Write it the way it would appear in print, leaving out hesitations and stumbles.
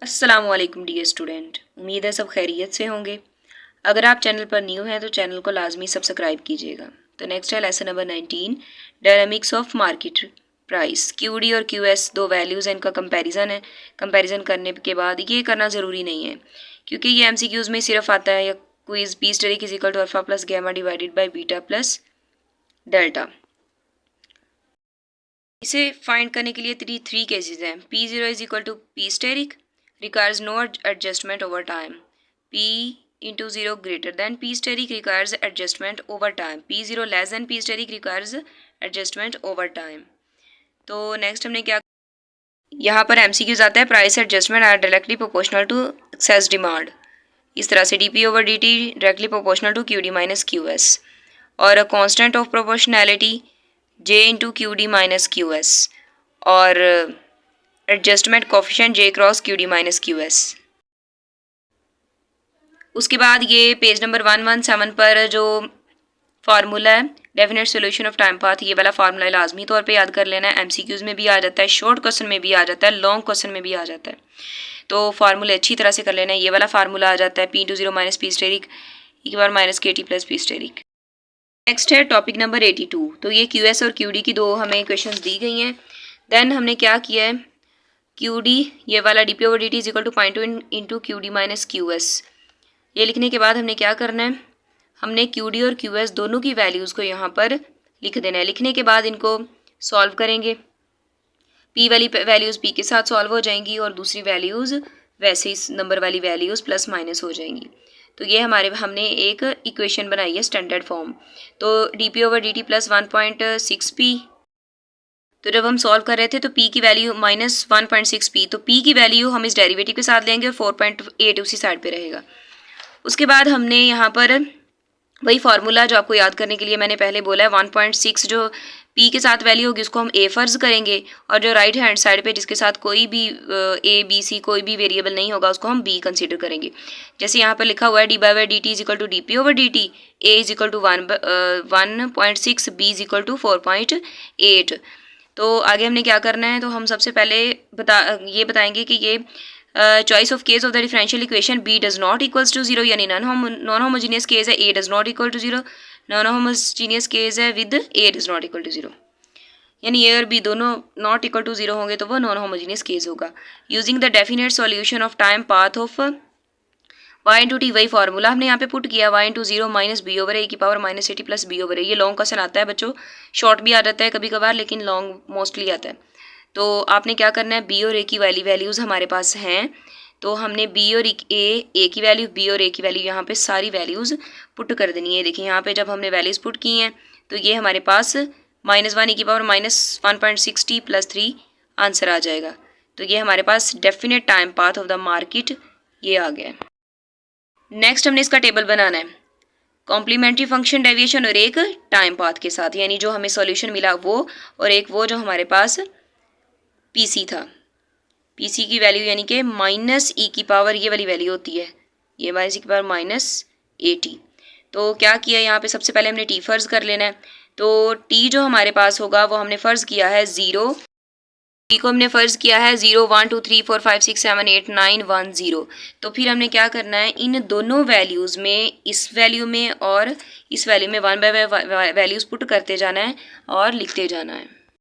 अस्सलामुअलैकुम dear student, उम्मीद है सब खैरियत से होंगे। अगर आप चैनल पर न्यू हैं तो चैनल को लाजमी सब्सक्राइब कीजिएगा। तो नेक्स्ट है lesson number 19, dynamics of market price. QD और क्यूएस दो वैल्यूज़ हैं, इनका कंपैरिजन है। कंपैरिजन करने के बाद ये करना ज़रूरी नहीं है क्योंकि ये एमसीक्यूज़ में सिर्फ आता है या क्विज P asterisk is equal to alpha plus gamma divided by beta plus delta. इसे फाइंड करने के लिए थ्री केसेस हैं। P0 is equal to P asterisk, requires no adjustment over time. P into 0 greater than P steric requires adjustment over time. P0 less than P steric requires adjustment over time. तो next हमने क्या, यहाँ पर MCQs आता है price adjustment are directly proportional to excess demand. इस तरह से DP over DT directly proportional to QD minus QS और constant of proportionality J into QD minus QS और adjustment coefficient J cross QD minus QS। उसके बाद ये page number 117 पर जो फार्मूला है definite solution of time path, ये वाला फार्मूला लाजमी तौर पे याद कर लेना है। MCQs में भी आ जाता है, शॉर्ट क्वेश्चन में भी आ जाता है, लॉन्ग क्वेश्चन में भी आ जाता है। तो फार्मूले अच्छी तरह से कर लेना है। ये वाला फार्मूला आ जाता है P into 0 minus P asterisk e की power minus KT plus P asterisk. Next है टॉपिक नंबर 82। तो ये QS और QD की दो हमें क्वेश्चन दी गई हैं। देन हमने क्या किया है, QD ये वाला DP over DT is equal to 0.2 into QD minus QS। ये लिखने के बाद हमने क्या करना है, हमने QD और QS दोनों की वैल्यूज़ को यहाँ पर लिख देना है। लिखने के बाद इनको सॉल्व करेंगे। P वाली वैल्यूज़ P के साथ सॉल्व हो जाएंगी और दूसरी वैल्यूज़ वैसे इस नंबर वाली वैल्यूज़ प्लस माइनस हो जाएंगी। तो ये हमने एक इक्वेशन बनाई है स्टैंडर्ड फॉर्म। तो DP over DT plus 1.6P, तो जब हम सॉल्व कर रहे थे तो P की वैल्यू माइनस 1.6P, तो P की वैल्यू हम इस डेरिवेटिव के साथ लेंगे और 4.8 उसी साइड पे रहेगा। उसके बाद हमने यहाँ पर वही फार्मूला जो आपको याद करने के लिए मैंने पहले बोला है 1.6 जो P के साथ वैल्यू होगी उसको हम A फ़र्ज़ करेंगे और जो राइट हैंड साइड पे जिसके साथ कोई भी A B C कोई भी वेरिएबल नहीं होगा उसको हम B कंसीडर करेंगे। जैसे यहाँ पर लिखा हुआ है d/dt is equal to DP over DT, A is equal to 1.6, B is equal to 4.8। तो आगे हमने क्या करना है, तो हम सबसे पहले ये बताएंगे कि ये choice of case of the differential equation B does not equals to 0, यानी नॉन होमोजीनियस केस है A does not equal to 0, non homogeneous case है with A does not equal to 0, यानी A और B दोनों not equal to 0 होंगे तो वो non homogeneous case होगा। Using the definite solution of time path of y into T, वही formula हमने यहाँ पे पुट किया y into 0 minus B over A की power minus AT plus B over A. ये लॉन्ग क्वेश्चन आता है बच्चों, शॉर्ट भी आ जाता है कभी कभार लेकिन लॉन्ग मोस्टली आता है। तो आपने क्या करना है, B और A की वैल्यूज़ हमारे पास हैं, तो हमने B और A की वैल्यू, B और A की वैल्यू यहाँ पे सारी वैल्यूज़ पुट कर देनी है। देखिए यहाँ पे जब हमने वैल्यूज़ पुट की हैं तो ये हमारे पास -1 की power minus 1.6T plus 3 answer आ जाएगा। तो ये हमारे पास definite time path of the market ये आ गया। नेक्स्ट हमने इसका टेबल बनाना है, कॉम्प्लीमेंट्री फंक्शन डेविएशन और एक टाइम पाथ के साथ, यानी जो हमें सॉल्यूशन मिला वो और एक वो जो हमारे पास PC था। PC की वैल्यू यानी कि माइनस E की पावर ये वाली वैल्यू होती है, ये माइनस E की पावर माइनस AT। तो क्या किया यहाँ पे, सबसे पहले हमने T फ़र्ज़ कर लेना है। तो T जो हमारे पास होगा वो हमने फ़र्ज़ किया है 0, T को हमने फ़र्ज़ किया है 0 1 2 3 4 5 6 7 8 9 1 0। तो फिर हमने क्या करना है, इन दोनों वैल्यूज़ में, इस वैल्यू में और इस वैल्यू में 1 बाय वैल्यूज़ पुट करते जाना है और लिखते जाना है।